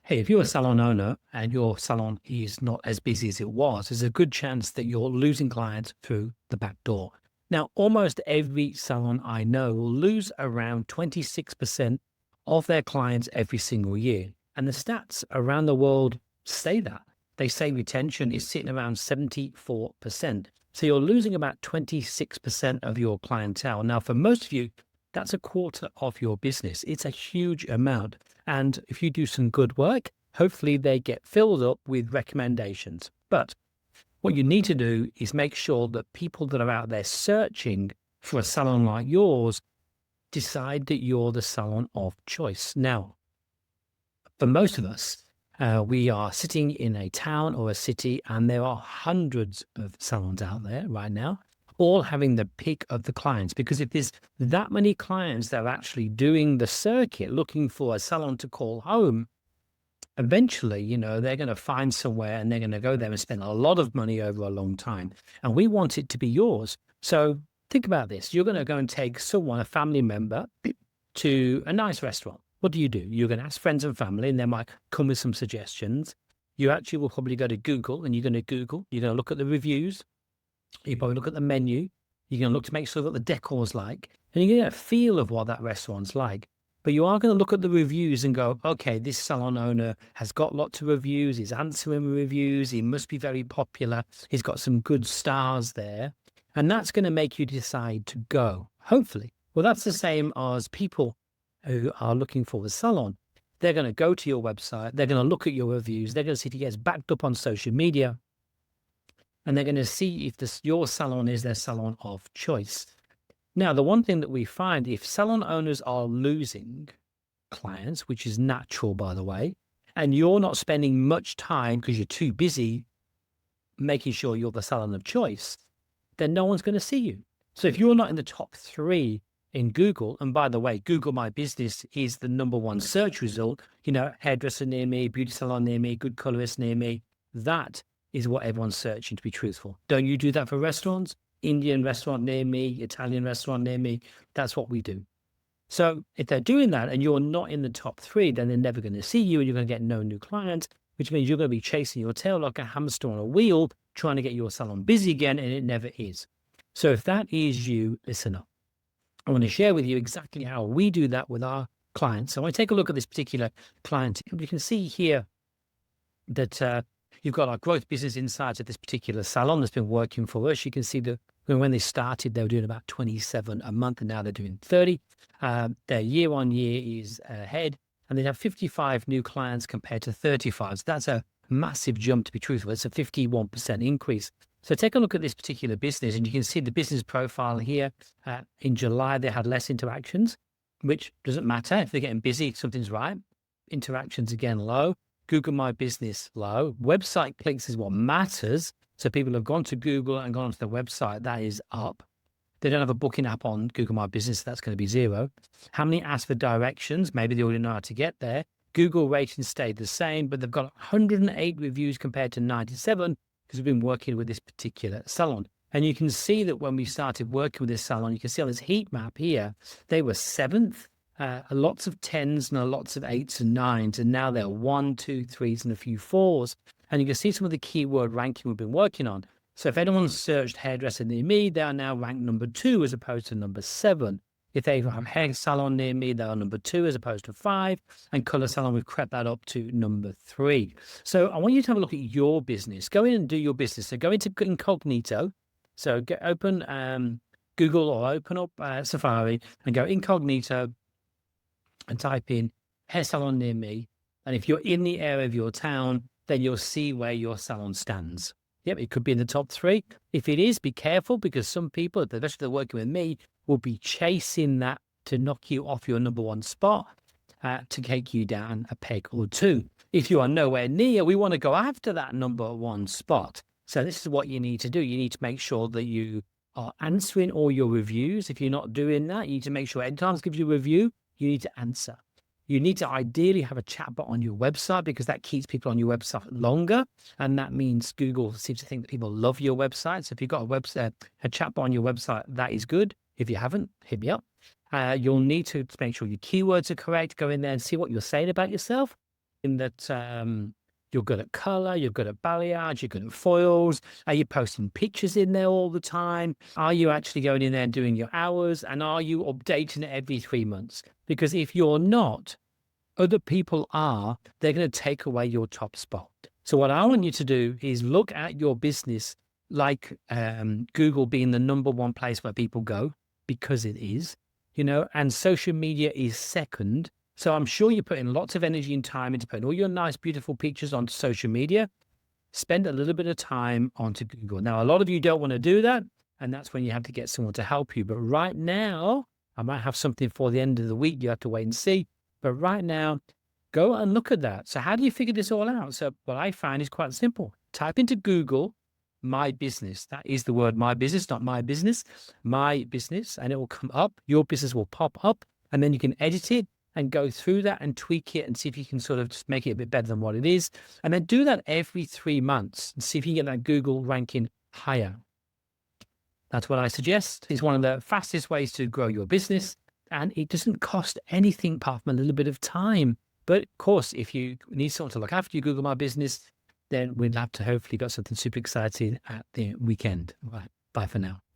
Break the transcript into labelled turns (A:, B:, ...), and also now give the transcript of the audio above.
A: Hey, if you're a salon owner and your salon is not as busy as it was, there's a good chance that you're losing clients through the back door. Now, almost every salon I know will lose around 26% of their clients every single year. And the stats around the world say that. They say retention is sitting around 74%. So you're losing about 26% of your clientele. Now, for most of you, that's a quarter of your business. It's a huge amount. And if you do some good work, hopefully they get filled up with recommendations. But what you need to do is make sure that people that are out there searching for a salon like yours decide that you're the salon of choice. Now, for most of us, we are sitting in a town or a city, and there are hundreds of salons out there right now, all having the pick of the clients. Because if there's that many clients that are actually doing the circuit looking for a salon to call home, eventually, they're going to find somewhere and they're going to go there and spend a lot of money over a long time. And we want it to be yours. So think about this. You're going to go and take someone, a family member, to a nice restaurant. What do? You're going to ask friends and family, and they might come with some suggestions. You actually will probably go to Google, and you're going to look at the reviews. You probably look at the menu. You're going to look to make sure that the decor's like, and you're going to get a feel of what that restaurant's like. But you are going to look at the reviews and go, okay, this salon owner has got lots of reviews. He's answering reviews. He must be very popular. He's got some good stars there. And that's going to make you decide to go, hopefully. Well, that's the same as people who are looking for the salon. They're going to go to your website. They're going to look at your reviews. They're going to see if it gets backed up on social media. And they're going to see if your salon is their salon of choice. Now, the one thing that we find, if salon owners are losing clients, which is natural, by the way, and you're not spending much time because you're too busy making sure you're the salon of choice, then no one's going to see you. So if you're not in the top 3 in Google, and by the way, Google My Business is the #1 search result, hairdresser near me, beauty salon near me, good colorist near me, that is what everyone's searching, to be truthful. Don't you do that for restaurants? Indian restaurant near me, Italian restaurant near me. That's what we do. So if they're doing that and you're not in the top 3, then they're never going to see you and you're going to get no new clients, which means you're going to be chasing your tail like a hamster on a wheel, trying to get your salon busy again, and it never is. So if that is you, listen up. I want to share with you exactly how we do that with our clients. So I take a look at this particular client. You can see here that you've got our growth business insights of this particular salon that's been working for us. You can see that when they started, they were doing about 27 a month, and now they're doing 30. Their year on year is ahead, and they have 55 new clients compared to 35. So that's a massive jump, to be truthful. It's a 51% increase. So take a look at this particular business, and you can see the business profile here. In July, they had less interactions, which doesn't matter. If they're getting busy, something's right. Interactions again low. Google My Business low. Website clicks is what matters. So people have gone to Google and gone onto the website. That is up. They don't have a booking app on Google My Business. So that's going to be 0. How many asked for directions? Maybe they already know how to get there. Google ratings stayed the same, but they've got 108 reviews compared to 97 because we've been working with this particular salon. And you can see that when we started working with this salon, you can see on this heat map here, they were 7th. Lots of 10s and lots of 8s and 9s, and now they're 1, 2, 3s and a few 4s. And you can see some of the keyword ranking we've been working on. So if anyone's searched hairdresser near me, they are now ranked #2 as opposed to #7. If they have hair salon near me, they are #2 as opposed to 5. And color salon, we've crept that up to #3. So I want you to have a look at your business. Go in and do your business. So go into incognito. So open Google or open up Safari and go incognito and type in hair salon near me. And if you're in the area of your town, then you'll see where your salon stands. Yep, it could be in the top 3. If it is, be careful, because some people, especially if they're working with me, will be chasing that to knock you off your #1 spot to take you down a peg or 2. If you are nowhere near, we want to go after that #1 spot. So this is what you need to do. You need to make sure that you are answering all your reviews. If you're not doing that, you need to make sure anytime it gives you a review, you need to answer. You need to ideally have a chatbot on your website, because that keeps people on your website longer. And that means Google seems to think that people love your website. So if you've got a chatbot on your website, that is good. If you haven't, hit me up. You'll need to make sure your keywords are correct. Go in there and see what you're saying about yourself. that you're good at color, you're good at balayage, you're good at foils? Are you posting pictures in there all the time? Are you actually going in there and doing your hours? And are you updating it every 3 months? Because if you're not, other people are, they're going to take away your top spot. So what I want you to do is look at your business like Google being the number one place where people go, because it is, and social media is second. So I'm sure you're putting lots of energy and time into putting all your nice, beautiful pictures onto social media. Spend a little bit of time onto Google. Now, a lot of you don't want to do that, and that's when you have to get someone to help you. But right now, I might have something for the end of the week. You have to wait and see. But right now, go and look at that. So how do you figure this all out? So what I find is quite simple. Type into Google, my business. That is the word my business, not my business, my business. And it will come up. Your business will pop up. And then you can edit it and go through that and tweak it and see if you can sort of just make it a bit better than what it is. And then do that every 3 months and see if you can get that Google ranking higher. That's what I suggest. It's one of the fastest ways to grow your business. And it doesn't cost anything apart from a little bit of time. But of course, if you need someone to look after you, Google My Business, then we'll have to hopefully got something super exciting at the weekend. All right. Bye for now.